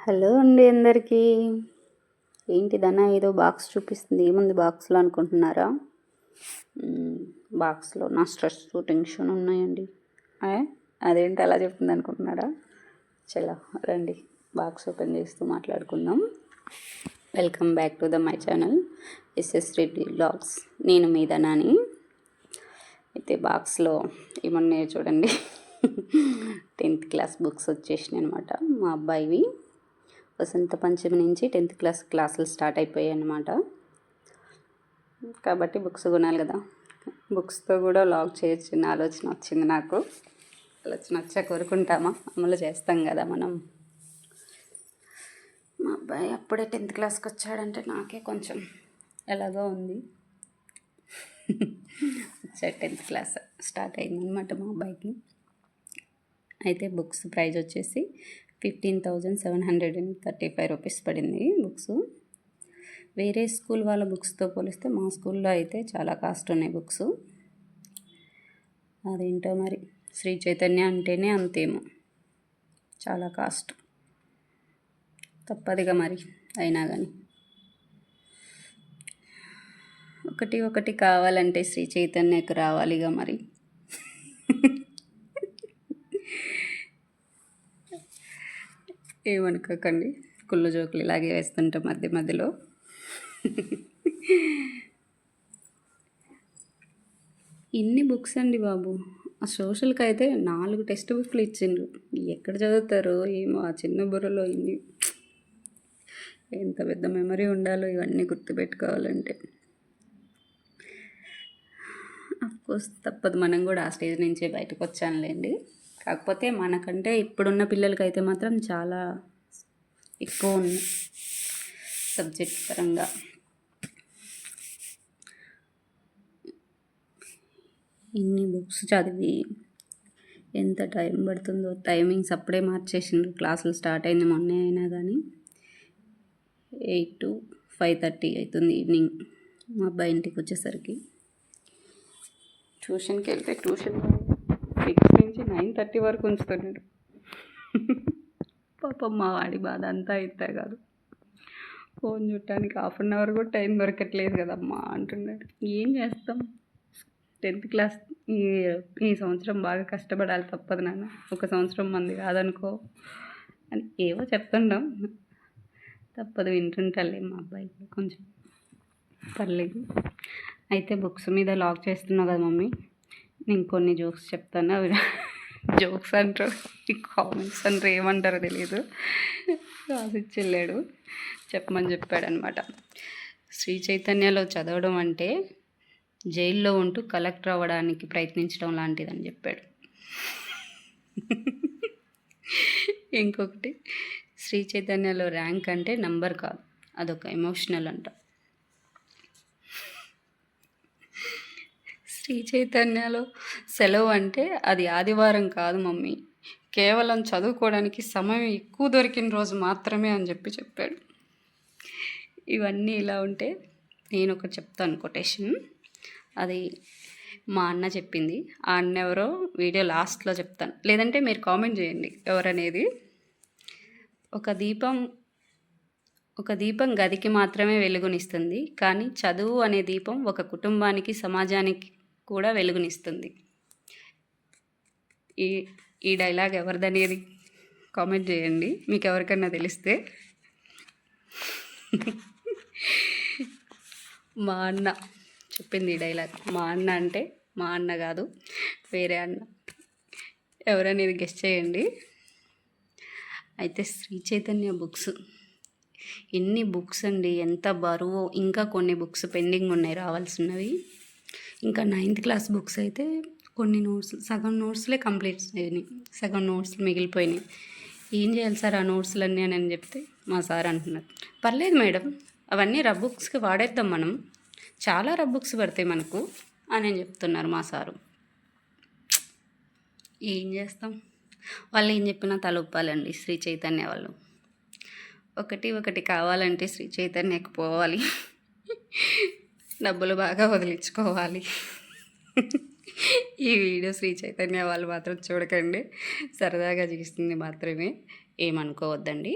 Hello అండి అందరికీ. ఏంటిదన్నా ఏదో బాక్స్ చూపిస్తుంది, ఏముంది బాక్స్లో అనుకుంటున్నారా? బాక్స్లో నా స్ట్రెస్ టెన్షన్ ఉన్నాయండి. అదేంటి అలా చెప్తుంది అనుకుంటున్నారా? చలో రండి, బాక్స్ ఓపెన్ చేస్తూ మాట్లాడుకుందాం. Welcome back to my channel SS Reddy vlogs. నేను మీ ధనాని. అయితే బాక్స్లో ఏమన్నాయో చూడండి. 10th క్లాస్ బుక్స్ వచ్చేసినాయి అనమాట మా అబ్బాయివి. వసంత పంచమి నుంచి 10th క్లాస్ క్లాసులు స్టార్ట్ అయిపోయాయి అన్నమాట. కాబట్టి బుక్స్ కొనాలి కదా, బుక్స్తో కూడా లాగ్ చేయొచ్చు ఆలోచన వచ్చింది నాకు. ఆలోచన వచ్చా కోరుకుంటామా, అమలు చేస్తాం కదా మనం. మా అబ్బాయి అప్పుడే 10th క్లాస్కి వచ్చాడంటే నాకే కొంచెం ఎలాగో ఉంది. వచ్చాడు 10th క్లాస్ స్టార్ట్ అయిందనమాట మా అబ్బాయికి. అయితే బుక్స్ ప్రైజ్ వచ్చేసి 15,735 రూపీస్ పడింది బుక్స్. వేరే స్కూల్ వాళ్ళ బుక్స్తో పోలిస్తే మా స్కూల్లో అయితే చాలా కాస్ట్ ఉన్నాయి బుక్స్. అదేంటో మరి, శ్రీ చైతన్య అంటేనే అంతేమో, చాలా కాస్ట్. తప్పదుగా మరి, అయినా కానీ ఒకటి కావాలంటే శ్రీ చైతన్యకు రావాలిగా మరి. ఏమనుకోకండి, కుళ్ళు జోకులు ఇలాగే వేస్తుంటాం మధ్య మధ్యలో. ఇన్ని బుక్స్ అండి బాబు. ఆ సోషల్కి అయితే 4 టెక్స్ట్ బుక్లు ఇచ్చిండ్రు. ఎక్కడ చదువుతారో ఏమో ఆ చిన్న బుర్రలో. ఇన్ని ఎంత పెద్ద మెమరీ ఉండాలో ఇవన్నీ గుర్తుపెట్టుకోవాలంటే. అఫ్కోర్స్ తప్పదు, మనం కూడా ఆ స్టేజ్ నుంచే బయటకు వచ్చానులేండి. కాకపోతే మనకంటే ఇప్పుడున్న పిల్లలకైతే మాత్రం చాలా ఎక్కువ ఉంది సబ్జెక్ట్ పరంగా. ఇన్ని బుక్స్ చదివి ఎంత టైం పడుతుందో. టైమింగ్స్ అప్పుడే మార్చేసిండ్రు, క్లాసులు స్టార్ట్ అయింది మొన్నే అయినా కానీ 8 to 5:30 అవుతుంది ఈవినింగ్ మా అబ్బాయి ఇంటికి వచ్చేసరికి. ట్యూషన్కి వెళ్తే ట్యూషన్ 6 నుంచి 9:30 వరకు ఉంచుతున్నాడు. పాపం మా వాడి బాధ అంతా ఇంత కాదు. ఫోన్ చూడటానికి 1/2 అవర్ కూడా టైం దొరకట్లేదు కదమ్మా అంటున్నాడు. ఏం చేస్తాం, 10th క్లాస్ ఈ సంవత్సరం బాగా కష్టపడాలి, తప్పదు నాన్న. ఒక సంవత్సరం మంది కాదనుకో అని ఏవో చెప్తుంటాం, తప్పదు, వింటుంటాలే. మా అబ్బాయి కొంచెం పర్లేదు. అయితే బుక్స్ మీద లాగ్ చేస్తున్నావు కదా మమ్మీ, నేను కొన్ని జోక్స్ చెప్తాను. అవి జోక్స్ అంటారు, కామెంట్స్ అంటారు, ఏమంటారో తెలియదు. రాసిచ్చి వెళ్ళాడు, చెప్పమని చెప్పాడనమాట. శ్రీ చైతన్యలో చదవడం అంటే జైల్లో ఉంటూ కలెక్టర్ అవ్వడానికి ప్రయత్నించడం లాంటిదని చెప్పాడు. ఇంకొకటి, శ్రీ చైతన్యలో ర్యాంక్ అంటే నంబర్ కాదు, అదొక ఎమోషనల్ అంట. శ్రీ చైతన్యలో సెలవు అంటే అది ఆదివారం కాదు మమ్మీ, కేవలం చదువుకోవడానికి సమయం ఎక్కువ దొరికిన రోజు మాత్రమే అని చెప్పాడు. ఇవన్నీ ఇలా ఉంటే నేను ఒకటి చెప్తాను కొటేషన్. అది మా అన్న చెప్పింది. ఆ అన్న ఎవరో వీడియో లాస్ట్లో చెప్తాను, లేదంటే మీరు కామెంట్ చేయండి ఎవరనేది. ఒక దీపం గదికి మాత్రమే వెలుగునిస్తుంది, కానీ చదువు అనే దీపం ఒక కుటుంబానికి, సమాజానికి కూడా వెలుగునిస్తుంది. ఈ డైలాగ్ ఎవరిదనేది కామెంట్ చేయండి, మీకు ఎవరికన్నా తెలిస్తే. మా అన్న చెప్పింది ఈ డైలాగ్. మా అన్న అంటే మా అన్న కాదు, వేరే అన్న. ఎవరనేది గెస్ చేయండి. అయితే శ్రీ చైతన్య బుక్స్, ఎన్ని బుక్స్ అండి, ఎంత బరువు. ఇంకా కొన్ని బుక్స్ పెండింగ్ ఉన్నాయి రావాల్సినవి. ఇంకా 9th క్లాస్ బుక్స్ అయితే కొన్ని సగం నోట్స్లే కంప్లీట్ అయినాయి, సగం నోట్స్లు మిగిలిపోయినాయి. ఏం చేయాలి సార్ ఆ నోట్స్లన్నీ అని చెప్తే మా సార్ అంటున్నారు, పర్లేదు మేడం, అవన్నీ రఫ్ బుక్స్కి వాడేద్దాం మనం, చాలా రఫ్ బుక్స్ పడతాయి మనకు అని చెప్తున్నారు మా సారు. ఏం చేస్తాం, వాళ్ళు ఏం చెప్పినా తల ఒప్పాలండి శ్రీ చైతన్య వాళ్ళు. ఒకటి కావాలంటే శ్రీ చైతన్యకు పోవాలి, డబ్బులు బాగా వదిలించుకోవాలి. ఈ వీడియో శ్రీ చైతన్య వాళ్ళు మాత్రం చూడకండి, సరదాగా చేస్తుంది మాత్రమే, ఏమనుకోవద్దండి.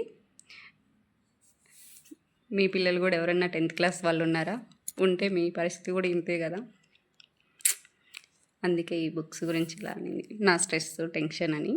మీ పిల్లలు కూడా ఎవరన్నా 10th క్లాస్ వాళ్ళు ఉన్నారా? ఉంటే మీ పరిస్థితి కూడా ఇంతే కదా. అందుకే ఈ బుక్స్ గురించి ఇలా అనేది నా స్ట్రెస్ టెన్షన్ అని.